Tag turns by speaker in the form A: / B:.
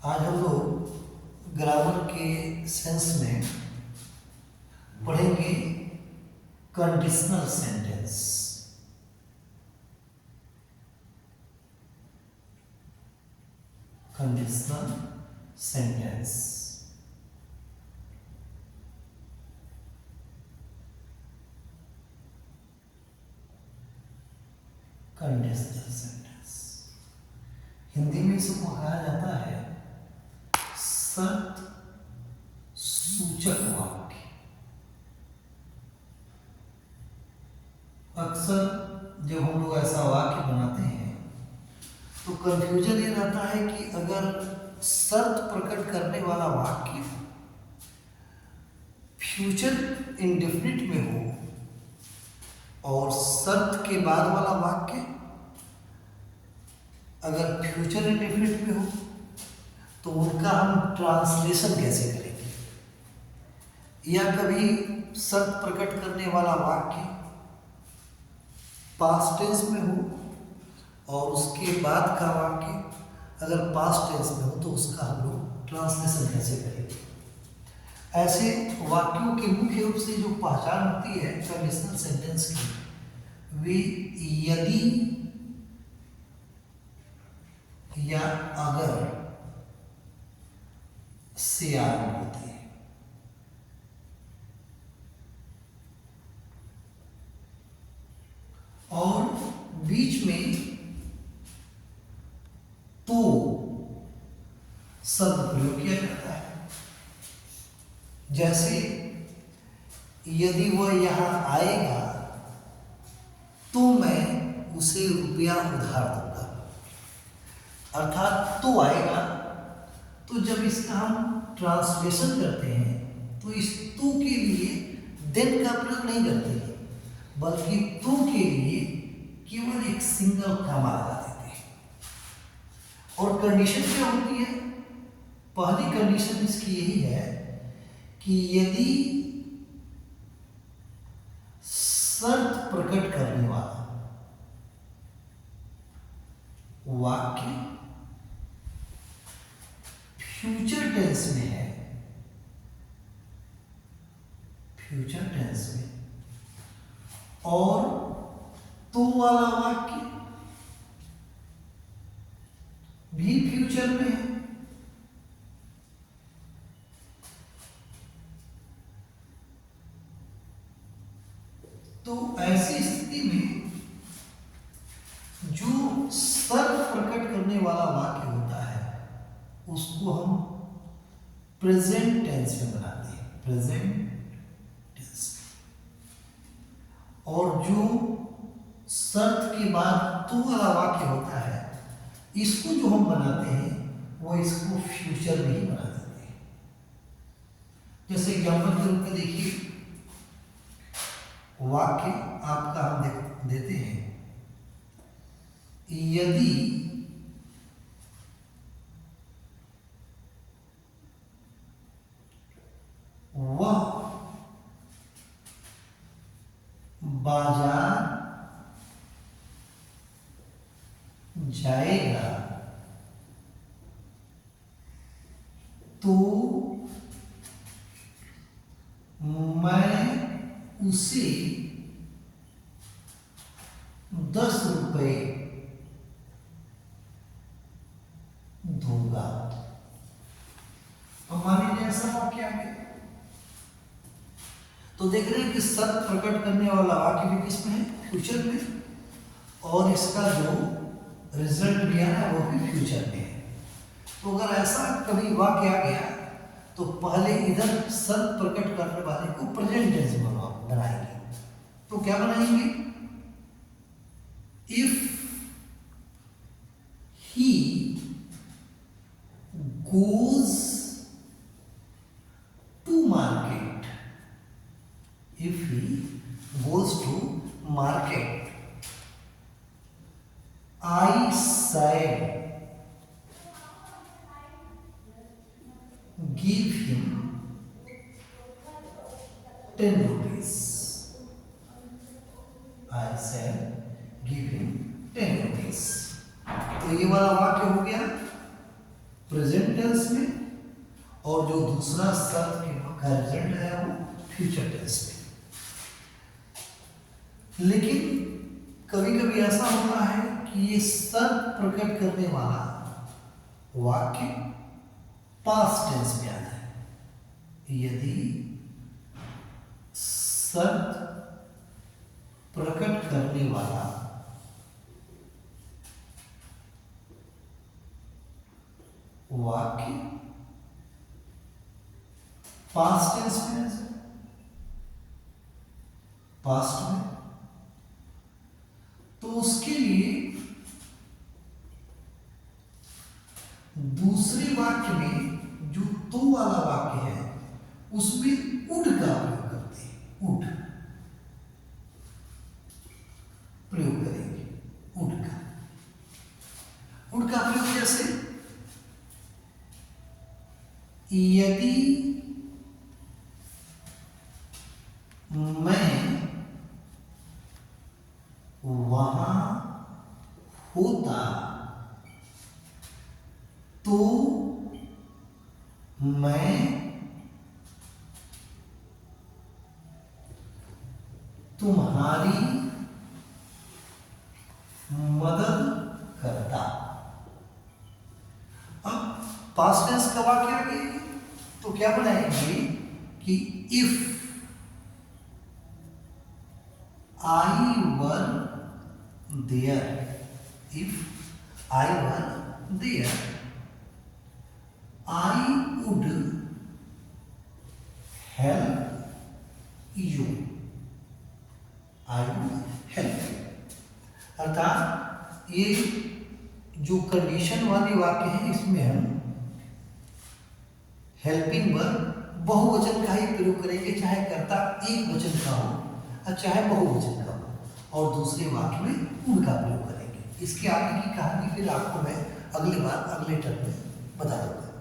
A: आज हम लोग ग्रामर के सेंस में पढ़ेंगे conditional sentence. Conditional sentence conditional sentence Hindi में इसको कहा जाता है शर्त सूचक वाक्य। अक्सर जब हम लोग ऐसा वाक्य बनाते हैं तो कंफ्यूजन ये रहता है कि अगर शर्त प्रकट करने वाला वाक्य फ्यूचर इंडेफिनिट में हो और शर्त के बाद वाला वाक्य अगर फ्यूचर इंडेफिनिट में हो तो उनका हम ट्रांसलेशन कैसे करेंगे। या कभी शर्त प्रकट करने वाला वाक्य पास्ट टेंस में हो और उसके बाद का वाक्य अगर पास्ट टेंस में हो तो उसका हम लोग ट्रांसलेशन कैसे करेंगे। ऐसे वाक्यों की मुख्य रूप से जो पहचान होती है कंडीशनल सेंटेंस की, वे यदि या अगर से आरंभ होती है। और बीच में तो शब्द प्रयोग किया जाता है। जैसे यदि वह यहां आएगा तो मैं उसे रुपया उधार दूंगा। अर्थात तो आएगा, तो जब इसका हम ट्रांसलेशन करते हैं तो इस तू के लिए देन का प्रयोग नहीं करते हैं, बल्कि तू के लिए केवल एक सिंगल कॉमा लगा देते हैं। और कंडीशन क्या होती है? पहली कंडीशन इसकी यही है कि यदि शर्त प्रकट करने वाला वाक्य फ्यूचर टेंस में है, फ्यूचर टेंस में, और तो वाला वाक्य भी फ्यूचर में है, तो ऐसी स्थिति में जो शर्त प्रकट करने वाला वाक्य होता है उसको हम प्रेजेंट टेंस में बनाते हैं, प्रेजेंट टेंस में। और जो शर्त के बाद तो वाला वाक्य होता है इसको जो हम बनाते हैं वो इसको फ्यूचर में ही बना देते हैं। जैसे एग्जाम्पल के रूप में देखिए, वाक्य आपका हम देते हैं, यदि वह बाजार जाएगा तो मैं उसे 10 रुपए दूंगा। अब मान लीजिए ऐसा वाक्य आ गया तो देख रहे हैं कि शर्त प्रकट करने वाला वाक्य भी किसमें है? फ्यूचर में, और इसका जो रिजल्ट भी है वो भी फ्यूचर में है। तो अगर ऐसा कभी वाक्य आ गया तो पहले इधर शर्त प्रकट करने वाले को प्रेजेंट टेंस बनाएंगे। तो क्या बनाएंगे? If he goes to market, if he goes to market, I shall give him 10 rupees. I shall give him 10 rupees. तो ये वाला वाक्य हो गया प्रेजेंट टेंस में, और जो दूसरा शर्त का रिजल्ट है वो फ्यूचर टेंस में। लेकिन कभी कभी ऐसा होता है कि ये शर्त प्रकट करने वाला वाक्य पास्ट टेंस में आता है। यदि शर्त प्रकट करने वाला वाक्य पास्ट टेंस में है, पास्ट में, तो उसके लिए दूसरे वाक्य में जो तो वाला वाक्य है उसमें उड का प्रयोग करते हैं। उड प्रयोग करेंगे, उड का प्रयोग कैसे? यदि मैं वहां होता तो मैं तुम्हारी मदद करता। अब पास्ट टेंस का वाक्य है तो क्या बनाएंगे कि if I were there, if I were there, I would help you, I would help you. अर्थात ये जो कंडीशन वाली वाक्य है इसमें हम हेल्पिंग वर्ब बहुवचन का ही प्रयोग करेंगे, चाहे कर्ता एक वचन का हो और चाहे बहुवचन का हो, और दूसरे वाक्य में उनका प्रयोग करेंगे। इसके आगे की कहानी फिर आपको मैं अगली बार अगले टर्म में बता दूंगा।